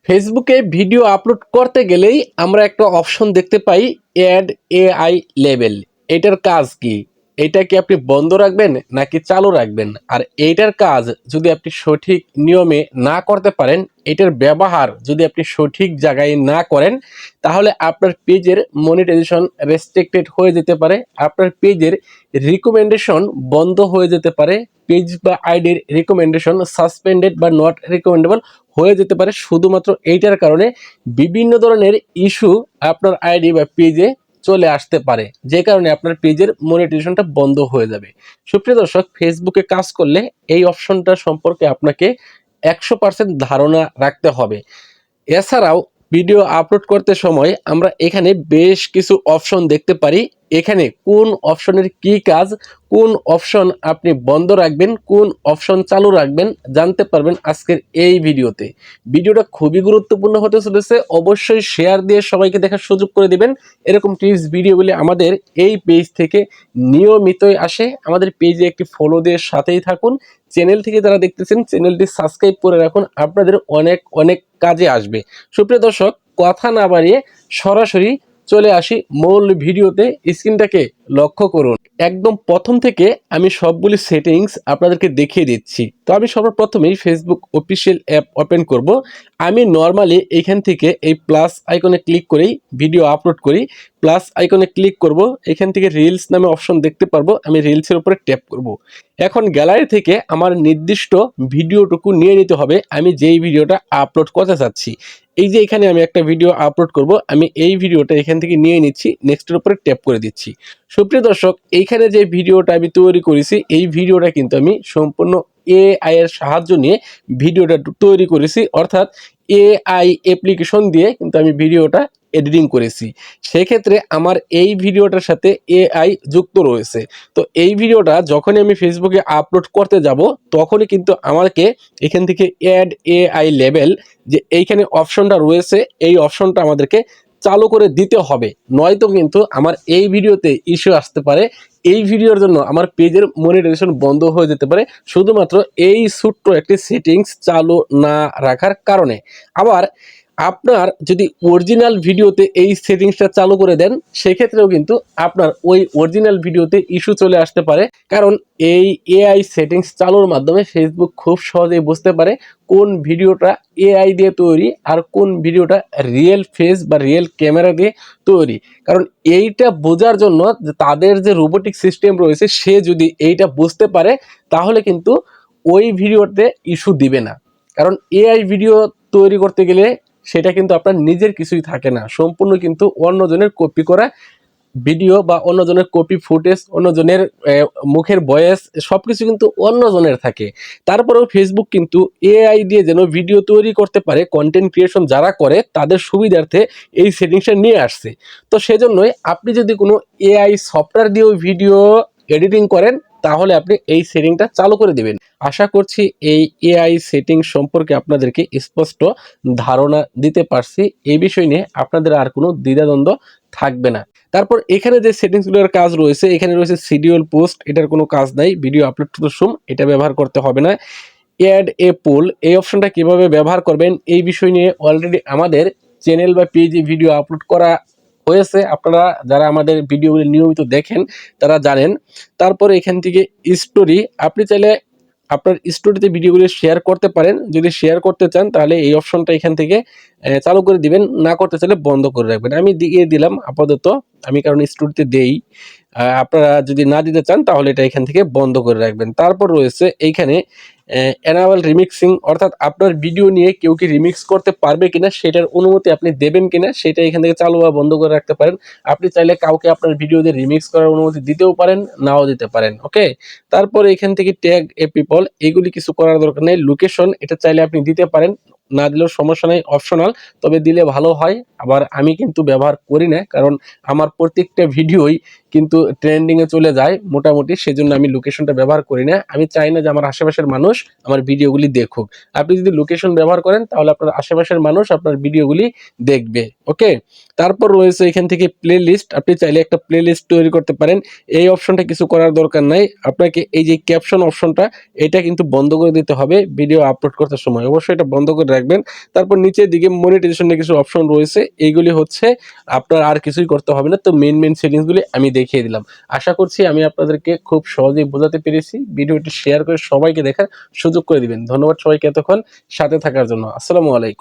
ফেসবুকে video upload করতে গেলেই আমরা একটা অপশন দেখতে পাই, অ্যাড এআই লেবেল। এটার কাজ কি? এটা কি আপনি বন্ধ রাখবেন নাকি চালু রাখবেন? আর এইটার কাজ যদি আপনি সঠিক নিয়মে না করতে পারেন, এটার ব্যবহার যদি আপনি সঠিক জায়গায় না করেন, তাহলে আপনার পেজের মনিটাইজেশন রেস্ট্রিক্টেড হয়ে যেতে পারে, আপনার পেজের রিকমেন্ডেশন বন্ধ হয়ে যেতে পারে, পেজ বা আইডির রিকমেন্ডেশন সাসপেন্ডেড বা নট রিকমেন্ডেবল হয়ে যেতে পারে। শুধুমাত্র এইটার কারণে বিভিন্ন ধরনের ইস্যু আপনার আইডি বা পেজে চলে আসতে পারে, যে কারণে আপনার পেজের মনিটাইজেশনটা বন্ধ হয়ে যাবে। সুপ্রিয় দর্শক, ফেসবুকে কাজ করলে এই অপশনটা সম্পর্কে আপনাকে 100% ধারণা রাখতে হবে। এছাড়াও ভিডিও আপলোড করতে সময় আমরা এখানে বেশ কিছু অপশন দেখতে পারি। এখানে কোন অপশনের কি কাজ, কোন অপশন আপনি বন্ধ রাখবেন, কোন অপশন চালু রাখবেন জানতে পারবেন আজকের এই ভিডিওতে। ভিডিওটা খুবই গুরুত্বপূর্ণ হতে চলেছে, অবশ্যই শেয়ার দিয়ে সবাইকে দেখার সুযোগ করে দিবেন। এরকম টিপস ভিডিওগুলি আমাদের এই পেজ থেকে নিয়মিতই আসে। আমাদের পেজে একটি ফলো দিয়ে সাথেই থাকুন। চ্যানেল থেকে যারা দেখতেছেন চ্যানেলটি সাবস্ক্রাইব করে রাখুন, আপনাদের অনেক অনেক কাজে আসবে। সুপ্রিয় দর্শক, কথা না বাড়িয়ে সরাসরি চলে আসি মূল ভিডিওতে। স্ক্রিনটাকে লক্ষ্য করুন। একদম প্রথম থেকে আমি সবগুলি সেটিংস আপনাদেরকে দেখিয়ে দিচ্ছি। তো আমি সর্বপ্রথমেই ফেসবুক অফিসিয়াল অ্যাপ ওপেন করব। আমি নর্মালি এখান থেকে এই প্লাস আইকনে ক্লিক করেই ভিডিও আপলোড করি। প্লাস আইকনে ক্লিক করব, এখান থেকে রিলস নামে অপশন দেখতে পারবো, আমি রিলসের উপরে ট্যাপ করব। এখন গ্যালারি থেকে আমার নির্দিষ্ট ভিডিওটুকু নিয়ে নিতে হবে, আমি যেই ভিডিওটা আপলোড করতে চাচ্ছি। এই যে এখানে আমি একটা ভিডিও আপলোড করব, আমি এই ভিডিওটা এখান থেকে নিয়ে নিচ্ছি, নেক্সটের উপরে ট্যাপ করে দিচ্ছি। সুপ্রিয় দর্শক, এইখানে যে ভিডিওটা আমি তৈরি করেছি, এই ভিডিওটা কিন্তু আমি সম্পূর্ণ এআই এর সাহায্য নিয়ে ভিডিওটা তৈরি করেছি, অর্থাৎ এআই অ্যাপ্লিকেশন দিয়ে কিন্তু আমি ভিডিওটা এডিটিং করেছি। সেক্ষেত্রে আমার এই ভিডিওটার সাথে এআই যুক্ত রয়েছে। তো এই ভিডিওটা যখনই আমি ফেসবুকে আপলোড করতে যাব, তখনই কিন্তু আমাকে এখান থেকে অ্যাড এআই লেবেল যে এইখানে অপশনটা রয়েছে, এই অপশনটা আমাদেরকে চালু করে দিতে হবে, নয়তো কিন্তু আমার এই ভিডিওতে ইস্যু আসতে পারে। এই ভিডিওর জন্য আমার পেজের মনিটাইজেশন বন্ধ হয়ে যেতে পারে, শুধুমাত্র এই ছোট্ট একটি সেটিংস চালু না রাখার কারণে। আবার আপনার যদি অরিজিনাল ভিডিওতে এই সেটিংসটা চালু করে দেন, সেক্ষেত্রেও কিন্তু আপনার ওই অরিজিনাল ভিডিওতে ইস্যু চলে আসতে পারে। কারণ এই এআই সেটিংস চালুর মাধ্যমে ফেসবুক খুব সহজেই বুঝতে পারে কোন ভিডিওটা এআই দিয়ে তৈরি আর কোন ভিডিওটা রিয়েল ফেস বা রিয়েল ক্যামেরা দিয়ে তৈরি। কারণ এইটা বোঝার জন্য যে তাদের যে রোবোটিক সিস্টেম রয়েছে, সে যদি এইটা বুঝতে পারে, তাহলে কিন্তু ওই ভিডিওতে ইস্যু দিবে না। কারণ এআই ভিডিও তৈরি করতে গেলে সেটা কিন্তু আপনার নিজের কিছুই থাকে না, সম্পূর্ণ কিন্তু অন্যজনের কপি করা ভিডিও বা অন্যজনের কপি ফুটেজ, অন্যজনের মুখের ভয়েস, সবকিছু কিন্তু অন্যজনের থাকে। তারপরেও ফেসবুক কিন্তু এআই দিয়ে যেন ভিডিও তৈরি করতে পারে, কন্টেন্ট ক্রিয়েশন যারা করে তাদের সুবিধার্থে এই সেটিংসটা নিয়ে আসছে। তো সেজন্যই আপনি যদি কোনো এআই সফটওয়্যার দিয়েও ভিডিও এডিটিং করেন, তাহলে আপনি এই সেটিংটা চালু করে দিবেন। আশা করছি এই এআই সেটিং সম্পর্কে আপনাদেরকে স্পষ্ট ধারণা দিতে পারছি। এই বিষয় নিয়ে আপনাদের আর কোনো দ্বিধাদ্বন্দ্ব থাকবে না। তারপর এখানে যে সেটিংসগুলোর কাজ রয়েছে, এখানে রয়েছে শিডিউল পোস্ট, এটার কোনো কাজ নাই, video upload to the sum, এটা ব্যবহার করতে হবে না। অ্যাড এ পোল, এই অপশনটা কিভাবে ব্যবহার করবেন এই বিষয় নিয়ে অলরেডি আমাদের চ্যানেল বা পেজে ভিডিও আপলোড করা হয়েছে। আপনারা যারা আমাদের ভিডিওগুলি নিয়মিত দেখেন তারা জানেন। তারপরে এখান থেকে স্টোরি, আপনি চাইলে আপনার স্টোরিতে ভিডিওগুলি শেয়ার করতে পারেন। যদি শেয়ার করতে চান তাহলে এই অপশনটা এখান থেকে চালু করে দিবেন, না করতে চাইলে বন্ধ করে রাখবেন। আমি দিয়ে দিলাম আপাতত, আমি কারণ স্টোরিতে দেই। আপনারা যদি না দিতে চান তাহলে এটা এখান থেকে বন্ধ করে রাখবেন। তারপর রয়েছে এইখানে এনাবল রিমিক্সিং, অর্থাৎ আপনার ভিডিও নিয়ে কেউ কি রিমিক্স করতে পারবে কিনা সেটার অনুমতি আপনি দেবেন কিনা, সেটা এখান থেকে চালু বা বন্ধ করে রাখতে পারেন। আপনি চাইলে কাউকে আপনার ভিডিও দিয়ে রিমিক্স করার অনুমতি দিতেও পারেন, নাও দিতে পারেন। ওকে, তারপর এখান থেকে ট্যাগ এ পিপল, এগুলি কিছু করার দরকার নেই। লোকেশন, এটা চাইলে আপনি দিতে পারেন, না দিলেও সমস্যা নেই, অপশনাল, তবে দিলে ভালো হয়। আবার আমি কিন্তু ব্যবহার করি না, কারণ আমার প্রত্যেকটা ভিডিওই কিন্তু ট্রেন্ডিংয়ে চলে যায় মোটামুটি, সেজন্য আমি লোকেশনটা ব্যবহার করি না। আমি চাই না যে আমার আশেপাশের মানুষ আমার ভিডিওগুলি দেখুক। আপনি যদি লোকেশন ব্যবহার করেন তাহলে আপনার আশেপাশের মানুষ আপনার ভিডিওগুলি দেখবে। ওকে, তারপর রয়েছে এখান থেকে প্লে লিস্ট। আপনি চাইলে একটা প্লে লিস্ট তৈরি করতে পারেন। এই অপশনটা কিছু করার দরকার নাই। আপনাকে এই যে ক্যাপশন অপশনটা, এটা কিন্তু বন্ধ করে দিতে হবে ভিডিও আপলোড করতে সময়। অবশ্যই এটা বন্ধ করে রাখবেন। তারপর নিচের দিকে মনিটাইজেশনের কিছু অপশন রয়েছে। এইগুলি হচ্ছে আপনার আর কিছুই করতে হবে না। তো মেইন সেটিংসগুলি আমি দেখিয়ে দিলাম। আশা করছি আমি আপনাদেরকে খুব সহজেই বোঝাতে পেরেছি। ভিডিওটি শেয়ার করে সবাইকে দেখার সুযোগ করে দিবেন। ধন্যবাদ সবাইকে এতক্ষণ সাথে থাকার জন্য। আসসালামু আলাইকুম।